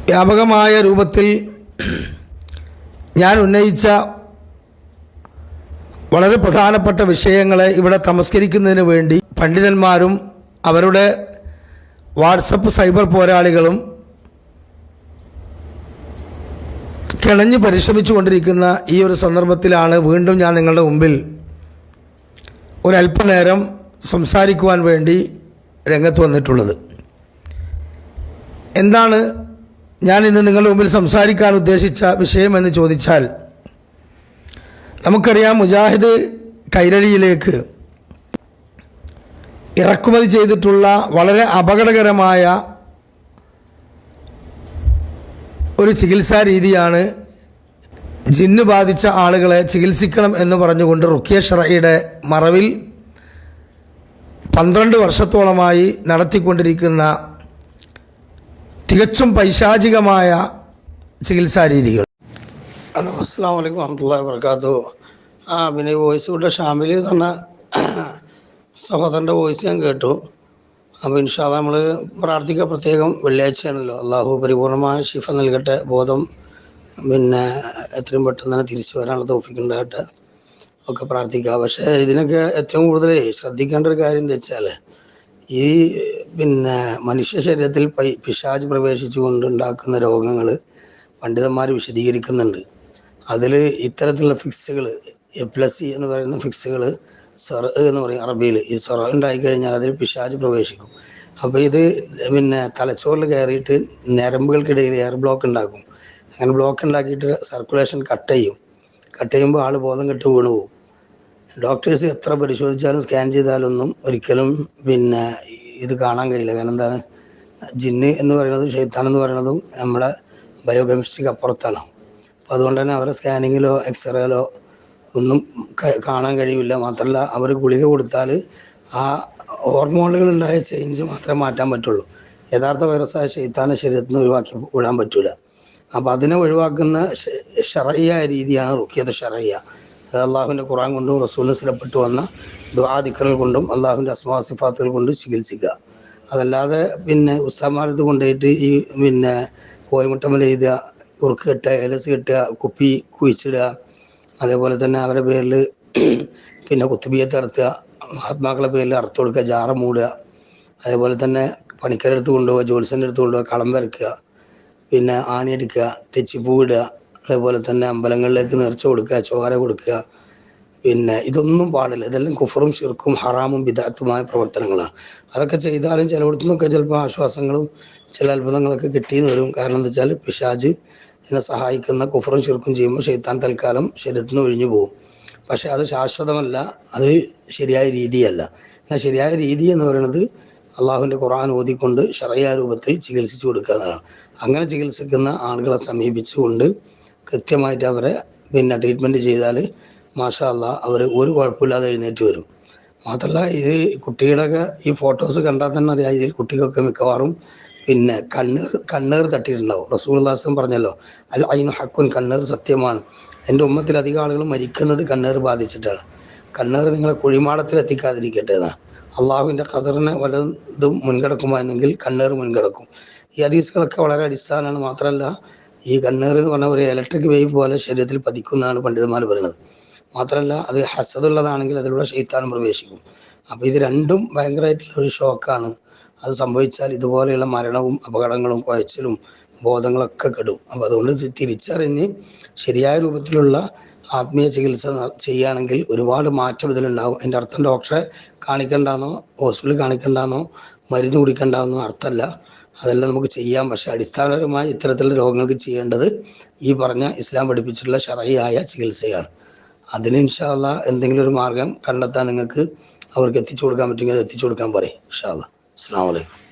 വ്യാപകമായ രൂപത്തിൽ ഞാൻ ഉന്നയിച്ച വളരെ പ്രധാനപ്പെട്ട വിഷയങ്ങളെ ഇവിടെ തമസ്കരിക്കുന്നതിന് വേണ്ടി പണ്ഡിതന്മാരും അവരുടെ വാട്സപ്പ് സൈബർ പോരാളികളും കിണഞ്ഞു പരിശ്രമിച്ചു കൊണ്ടിരിക്കുന്ന ഈ ഒരു സന്ദർഭത്തിലാണ് വീണ്ടും ഞാൻ നിങ്ങളുടെ മുമ്പിൽ ഒരല്പനേരം സംസാരിക്കുവാൻ വേണ്ടി രംഗത്ത് വന്നിട്ടുള്ളത്. എന്താണ് ഞാൻ ഇന്ന് നിങ്ങളുടെ മുമ്പിൽ സംസാരിക്കാൻ ഉദ്ദേശിച്ച വിഷയമെന്ന് ചോദിച്ചാൽ, നമുക്കറിയാം മുജാഹിദ് കൈരളിയിലേക്ക് ഇറക്കുമതി ചെയ്തിട്ടുള്ള വളരെ അപകടകരമായ ഒരു ചികിത്സാ രീതിയാണ് ജിന്ന് ബാധിച്ച ആളുകളെ ചികിത്സിക്കണം എന്ന് പറഞ്ഞുകൊണ്ട് റുഖിയ ശർഈയുടെ മറവിൽ 12 വർഷത്തോളമായി നടത്തിക്കൊണ്ടിരിക്കുന്ന തികച്ചും പൈശാചികമായ ചികിത്സാ രീതികൾ. ഹലോ, അസ്സാം വലൈക്കും വറഹ്മത്തുള്ളാഹി വബറകാതുഹു. പിന്നെ വോയിസ് ഇവിടെ ഷാമിൽ തന്ന സഹോദരൻ്റെ വോയിസ് ഞാൻ കേട്ടു. അപ്പോൾ ഇൻഷാ അല്ലാഹ് നമ്മൾ പ്രാർത്ഥിക്കുക. പ്രത്യേകം വെള്ളിയാഴ്ചയാണല്ലോ. അള്ളാഹു പരിപൂർണമായ ശിഫ നൽകട്ടെ, ബോധം പിന്നെ എത്രയും പെട്ടെന്ന് തന്നെ തിരിച്ചു വരാനുള്ള തൗഫീഖ് ഉണ്ടാകട്ടെ ഒക്കെ പ്രാർത്ഥിക്കുക. പക്ഷേ ഇതിനൊക്കെ ഏറ്റവും കൂടുതൽ ശ്രദ്ധിക്കേണ്ട ഒരു കാര്യം എന്താ വെച്ചാൽ, ഈ പിന്നെ മനുഷ്യ ശരീരത്തിൽ പിശാച് പ്രവേശിച്ചുകൊണ്ട് ഉണ്ടാക്കുന്ന രോഗങ്ങൾ പണ്ഡിതന്മാർ വിശദീകരിക്കുന്നുണ്ട്. അതിൽ ഇത്തരത്തിലുള്ള ഫിക്സുകൾ, എപ്പിലസി എന്ന് പറയുന്ന ഫിക്സുകൾ, സൊറ എന്ന് പറയും അറബിയിൽ. ഈ സൊറ ഉണ്ടായിക്കഴിഞ്ഞാൽ അതിൽ പിശാച് പ്രവേശിക്കും. അപ്പോൾ ഇത് പിന്നെ തലച്ചോറിൽ കയറിയിട്ട് ഞരമ്പുകൾക്കിടയിൽ എയർ ബ്ലോക്ക് ഉണ്ടാക്കും. അങ്ങനെ ബ്ലോക്ക് ഉണ്ടാക്കിയിട്ട് സർക്കുലേഷൻ കട്ട് ചെയ്യുമ്പോൾ ആൾ ബോധം കെട്ട് വീണു പോകും. ഡോക്ടേഴ്സ് എത്ര പരിശോധിച്ചാലും സ്കാൻ ചെയ്താലൊന്നും ഒരിക്കലും പിന്നെ ഇത് കാണാൻ കഴിയില്ല. കാരണം എന്താണ്, ജിന്ന് എന്ന് പറയുന്നതും ഷെയ്ത്താൻ എന്ന് പറയുന്നതും നമ്മുടെ ബയോകെമിസ്ട്രിക്ക് അപ്പുറത്താണ്. അപ്പോൾ അതുകൊണ്ട് തന്നെ അവരെ സ്കാനിങ്ങിലോ എക്സ്റേയിലോ ഒന്നും കാണാൻ കഴിയില്ല. മാത്രമല്ല, അവർ ഗുളിക കൊടുത്താൽ ആ ഹോർമോണുകളുണ്ടായ ചേഞ്ച് മാത്രമേ മാറ്റാൻ പറ്റുള്ളൂ. യഥാർത്ഥ വൈറസായ ഷെയ്ത്താനെ ശരീരത്തിൽ നിന്ന് ഒഴിവാക്കി വിടാൻ പറ്റില്ല. അപ്പോൾ അതിനെ ഒഴിവാക്കുന്ന ശർഈയായ രീതിയാണ് റുഖിയത്ത് ശർഈയ. അത് അള്ളാഹുവിൻ്റെ ഖുർആൻ കൊണ്ടും റസൂലിന് സ്ഥിരപ്പെട്ടു വന്ന ദുആ ദിക്റുകൾ കൊണ്ടും അള്ളാഹുവിൻ്റെ അസ്മാ സിഫാത്തുകൾ കൊണ്ട് ചികിത്സിക്കുക. അതല്ലാതെ പിന്നെ ഉസ്താദ്മാരത് കൊണ്ടുപോയിട്ട് ഈ പിന്നെ കോയമുട്ടമല എഴുതുക, ഉറുക്ക് കെട്ടുക, എലസ് കെട്ടുക, കുപ്പി കുഴിച്ചിടുക, അതേപോലെ തന്നെ അവരുടെ പേരിൽ പിന്നെ കുത്തുബിയത്ത് നടത്തുക, മഹാത്മാക്കളുടെ പേരിൽ അർത്ഥം കൊടുക്കുക, ജാറ മൂടുക, അതേപോലെ തന്നെ പണിക്കരെടുത്ത് കൊണ്ടുപോവുക, ജോത്സ്യൻ്റെ അടുത്ത് കൊണ്ടുപോവുക, കളം വരയ്ക്കുക, പിന്നെ ആണിയെടുക്കുക, തെച്ചിപ്പൂ ഇടുക, അതേപോലെ തന്നെ അമ്പലങ്ങളിലേക്ക് നേർച്ച കൊടുക്കുക, ചോര കൊടുക്കുക. പിന്നെ ഇതൊന്നും പാടില്ല. ഇതെല്ലാം കുഫറും ശിർക്കും ഹറാമും ബിദഅത്തുമായ പ്രവർത്തനങ്ങളാണ്. അതൊക്കെ ചെയ്താലും ചിലയിടത്തു നിന്നൊക്കെ ചിലപ്പോൾ ആശ്വാസങ്ങളും ചില അത്ഭുതങ്ങളൊക്കെ കിട്ടിയെന്ന് വരും. കാരണം എന്താ വെച്ചാൽ, പിശാച് എന്നെ സഹായിക്കുന്ന കുഫറും ശിർക്കും ചെയ്യുമ്പോൾ ഷെയ്ത്താൻ തൽക്കാലം ശരീരത്തിൽ നിന്ന് ഒഴിഞ്ഞു പോകും. പക്ഷേ അത് ശാശ്വതമല്ല, അത് ശരിയായ രീതിയല്ല. എന്നാൽ ശരിയായ രീതി എന്ന് പറയുന്നത് അള്ളാഹുവിൻ്റെ ഖുർആൻ ഓതിക്കൊണ്ട് ശർഈയ രൂപത്തിൽ ചികിത്സിച്ചു കൊടുക്കുക എന്നതാണ്. അങ്ങനെ ചികിത്സിക്കുന്ന ആളുകളെ സമീപിച്ചുകൊണ്ട് കൃത്യമായിട്ട് അവരെ പിന്നെ ട്രീറ്റ്മെൻറ്റ് ചെയ്താൽ മാഷാ അല്ലാഹ് അവർ ഒരു കുഴപ്പമില്ലാതെ എഴുന്നേറ്റ് വരും. മാത്രമല്ല, ഇത് കുട്ടികളുടെയൊക്കെ ഈ ഫോട്ടോസ് കണ്ടാൽ തന്നെ അറിയാം, ഇതിൽ കുട്ടികൾക്ക് മിക്കവാറും പിന്നെ കണ്ണേർ തട്ടിയിട്ടുണ്ടാവും. റസൂലുള്ളാഹി സ്വല്ലല്ലാഹു പറഞ്ഞല്ലോ, അൽ ഐനു ഹക്കുൻ, കണ്ണേർ സത്യമാണ്. എൻ്റെ ഉമ്മത്തിൽ അധികം ആളുകൾ മരിക്കുന്നത് കണ്ണേർ ബാധിച്ചിട്ടാണ്. കണ്ണേർ നിങ്ങളെ കുഴിമാടത്തിൽ എത്തിക്കാതിരിക്കട്ടെ എന്നാണ്. അള്ളാഹുവിൻ്റെ ഖദറിനെ വല്ലതും മുൻകിടക്കുമായിരുന്നെങ്കിൽ കണ്ണേർ മുൻകിടക്കും. ഈ ഹദീസുകളൊക്കെ വളരെ അടിസ്ഥാനമാണ്. മാത്രമല്ല, ഈ കണ്ണേർ എന്ന് പറഞ്ഞാൽ ഒരു ഇലക്ട്രിക് വേവ് പോലെ ശരീരത്തിൽ പതിക്കുന്നതാണ് പണ്ഡിതന്മാർ പറയുന്നത്. മാത്രമല്ല, അത് ഹസദുള്ളതാണെങ്കിൽ അതിലൂടെ ഷെയ്ത്താനും പ്രവേശിക്കും. അപ്പോൾ ഇത് രണ്ടും ഭയങ്കരമായിട്ടുള്ള ഒരു ഷോക്കാണ്. അത് സംഭവിച്ചാൽ ഇതുപോലെയുള്ള മരണവും അപകടങ്ങളും കുഴച്ചിലും ബോധങ്ങളൊക്കെ കെടും. അപ്പോൾ അതുകൊണ്ട് തിരിച്ചറിഞ്ഞ് ശരിയായ രൂപത്തിലുള്ള ആത്മീയ ചികിത്സ ചെയ്യുകയാണെങ്കിൽ ഒരുപാട് മാറ്റം ഇതിലുണ്ടാകും. എൻ്റെ അർത്ഥം ഡോക്ടറെ കാണിക്കണ്ടെന്നോ ഹോസ്പിറ്റലിൽ കാണിക്കണ്ടെന്നോ മരുന്ന് കുടിക്കണ്ടെന്നോ അർത്ഥമല്ല. അതെല്ലാം നമുക്ക് ചെയ്യാം. പക്ഷേ അടിസ്ഥാനപരമായി ഇത്തരത്തിലുള്ള രോഗങ്ങൾക്ക് ചെയ്യേണ്ടത് ഈ പറഞ്ഞ ഇസ്ലാം പഠിപ്പിച്ചിട്ടുള്ള ശർഈയായ ചികിത്സയാണ്. അതിന് ഇൻഷാ അല്ലാഹ് എന്തെങ്കിലും ഒരു മാർഗം കണ്ടെത്താൻ നിങ്ങൾക്ക് അവർക്ക് എത്തിച്ചു കൊടുക്കാൻ പറ്റുമെങ്കിൽ അത് എത്തിച്ചു കൊടുക്കാൻ പറയും. ഇൻഷാ അല്ലാഹ്. അസ്സലാമു അലൈക്കും.